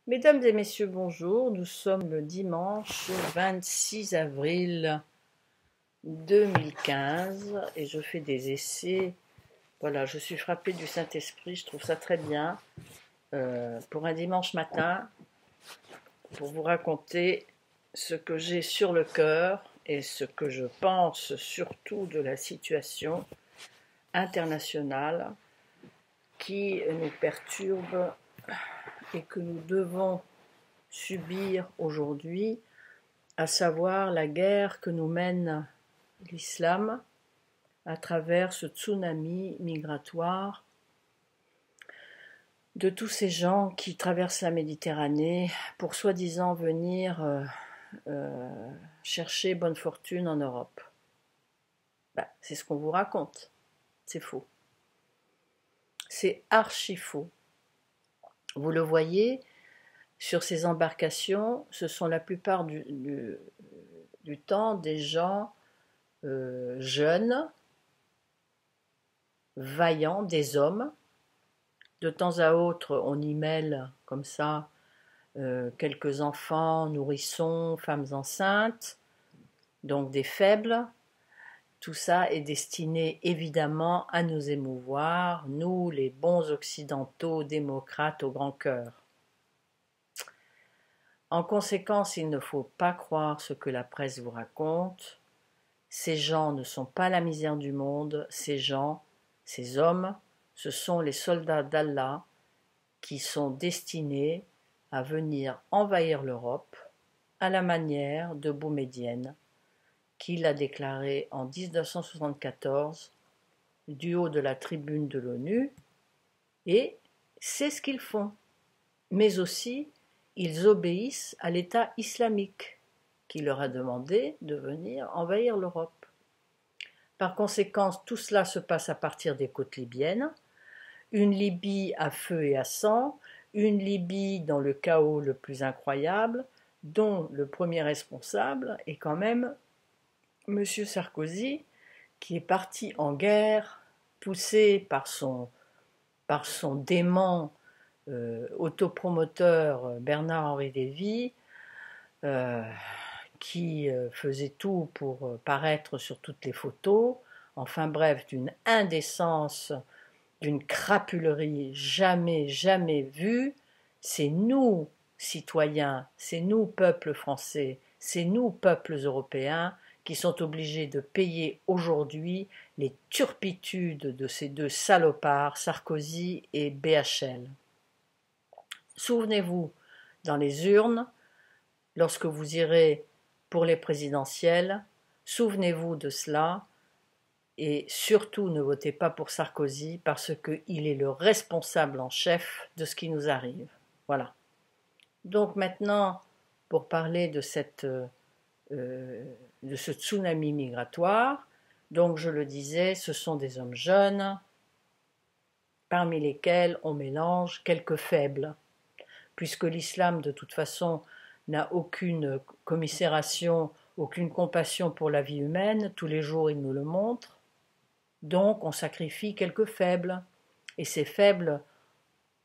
Mesdames et messieurs, bonjour. Nous sommes le dimanche 26 avril 2015 et je fais des essais. Voilà, je suis frappée du Saint-Esprit, je trouve ça très bien pour un dimanche matin, pour vous raconter ce que j'ai sur le cœur et ce que je pense surtout de la situation internationale qui nous perturbe et que nous devons subir aujourd'hui, à savoir la guerre que nous mène l'islam à travers ce tsunami migratoire de tous ces gens qui traversent la Méditerranée pour soi-disant venir chercher bonne fortune en Europe. C'est ce qu'on vous raconte, c'est faux. C'est archi faux. Vous le voyez, sur ces embarcations, ce sont la plupart du temps des gens jeunes, vaillants, des hommes. De temps à autre, on y mêle comme ça quelques enfants, nourrissons, femmes enceintes, donc des faibles. Tout ça est destiné évidemment à nous émouvoir, nous les bons occidentaux démocrates au grand cœur. En conséquence, il ne faut pas croire ce que la presse vous raconte. Ces gens ne sont pas la misère du monde, ces gens, ces hommes, ce sont les soldats d'Allah qui sont destinés à venir envahir l'Europe à la manière de Boumedienne, qui l'a déclaré en 1974 du haut de la tribune de l'ONU, et c'est ce qu'ils font. Mais aussi, ils obéissent à l'État islamique, qui leur a demandé de venir envahir l'Europe. Par conséquent, tout cela se passe à partir des côtes libyennes, une Libye à feu et à sang, une Libye dans le chaos le plus incroyable, dont le premier responsable est quand même M. Sarkozy, qui est parti en guerre, poussé par son démon autopromoteur Bernard-Henri Lévy, qui faisait tout pour paraître sur toutes les photos, enfin bref, d'une indécence, d'une crapulerie jamais vue. C'est nous, citoyens, c'est nous, peuple français, c'est nous, peuples européens, qui sont obligés de payer aujourd'hui les turpitudes de ces deux salopards, Sarkozy et BHL. Souvenez-vous, dans les urnes, lorsque vous irez pour les présidentielles, souvenez-vous de cela, et surtout ne votez pas pour Sarkozy parce qu'il est le responsable en chef de ce qui nous arrive. Voilà. Donc maintenant, pour parler de ce tsunami migratoire, donc je le disais, ce sont des hommes jeunes, parmi lesquels on mélange quelques faibles, puisque l'islam de toute façon n'a aucune commisération, aucune compassion pour la vie humaine, tous les jours il nous le montre. Donc on sacrifie quelques faibles, et ces faibles,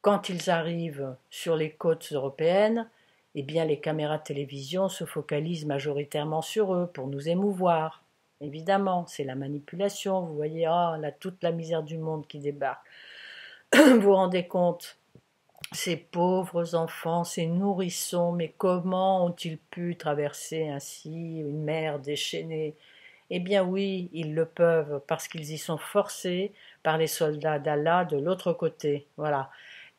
quand ils arrivent sur les côtes européennes, eh bien les caméras de télévision se focalisent majoritairement sur eux pour nous émouvoir. Évidemment, c'est la manipulation, vous voyez, toute la misère du monde qui débarque. Vous vous rendez compte, ces pauvres enfants, ces nourrissons, mais comment ont-ils pu traverser ainsi une mer déchaînée? Eh bien oui, ils le peuvent parce qu'ils y sont forcés par les soldats d'Allah de l'autre côté. Voilà.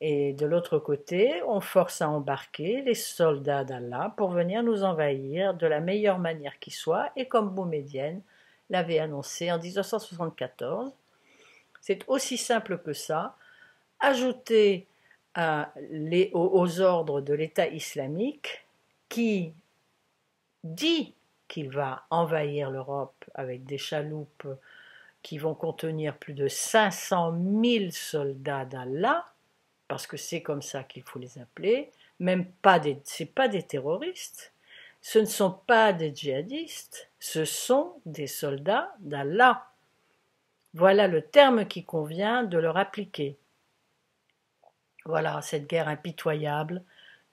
Et de l'autre côté, on force à embarquer les soldats d'Allah pour venir nous envahir de la meilleure manière qui soit, et comme Boumedienne l'avait annoncé en 1974. C'est aussi simple que ça. Ajouter aux ordres de l'État islamique qui dit qu'il va envahir l'Europe avec des chaloupes qui vont contenir plus de 500 000 soldats d'Allah, parce que c'est comme ça qu'il faut les appeler, c'est pas des terroristes, ce ne sont pas des djihadistes, ce sont des soldats d'Allah. Voilà le terme qui convient de leur appliquer. Voilà cette guerre impitoyable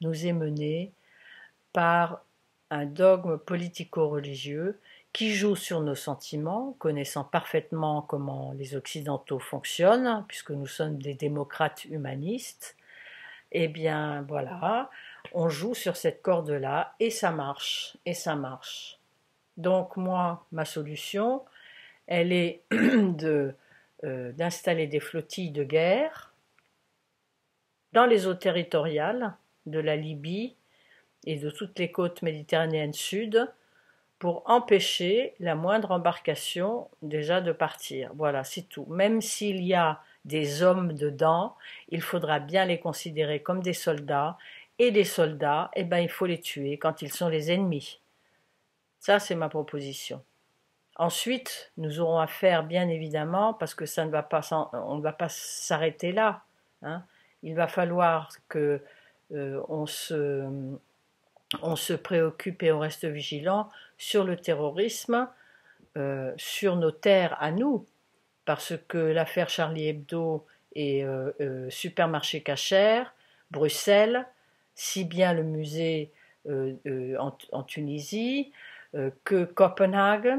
nous est menée par un dogme politico-religieux qui joue sur nos sentiments, connaissant parfaitement comment les Occidentaux fonctionnent, puisque nous sommes des démocrates humanistes. Eh bien voilà, on joue sur cette corde-là et ça marche, et ça marche. Donc moi, ma solution, elle est d'installer des flottilles de guerre dans les eaux territoriales de la Libye et de toutes les côtes méditerranéennes sud pour empêcher la moindre embarcation déjà de partir. Voilà, c'est tout. Même s'il y a des hommes dedans, il faudra bien les considérer comme des soldats, et les soldats, eh ben, il faut les tuer quand ils sont les ennemis. Ça, c'est ma proposition. Ensuite, nous aurons affaire, bien évidemment, parce que ça ne va pas, on ne va pas s'arrêter là, hein. Il va falloir que on se préoccupe et on reste vigilant sur le terrorisme, sur nos terres à nous, parce que l'affaire Charlie Hebdo et Supermarché Cachère, Bruxelles, si bien le musée en Tunisie, que Copenhague,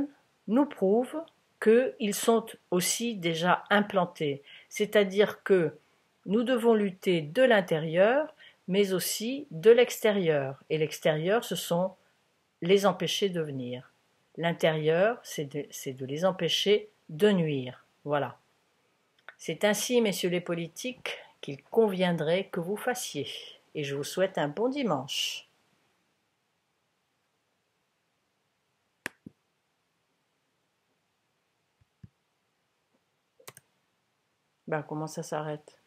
nous prouvent qu'ils sont aussi déjà implantés. C'est-à-dire que nous devons lutter de l'intérieur, mais aussi de l'extérieur. Et l'extérieur, ce sont les empêcher de venir. L'intérieur, c'est de les empêcher de nuire. Voilà. C'est ainsi, messieurs les politiques, qu'il conviendrait que vous fassiez. Et je vous souhaite un bon dimanche. Ben, comment ça s'arrête ?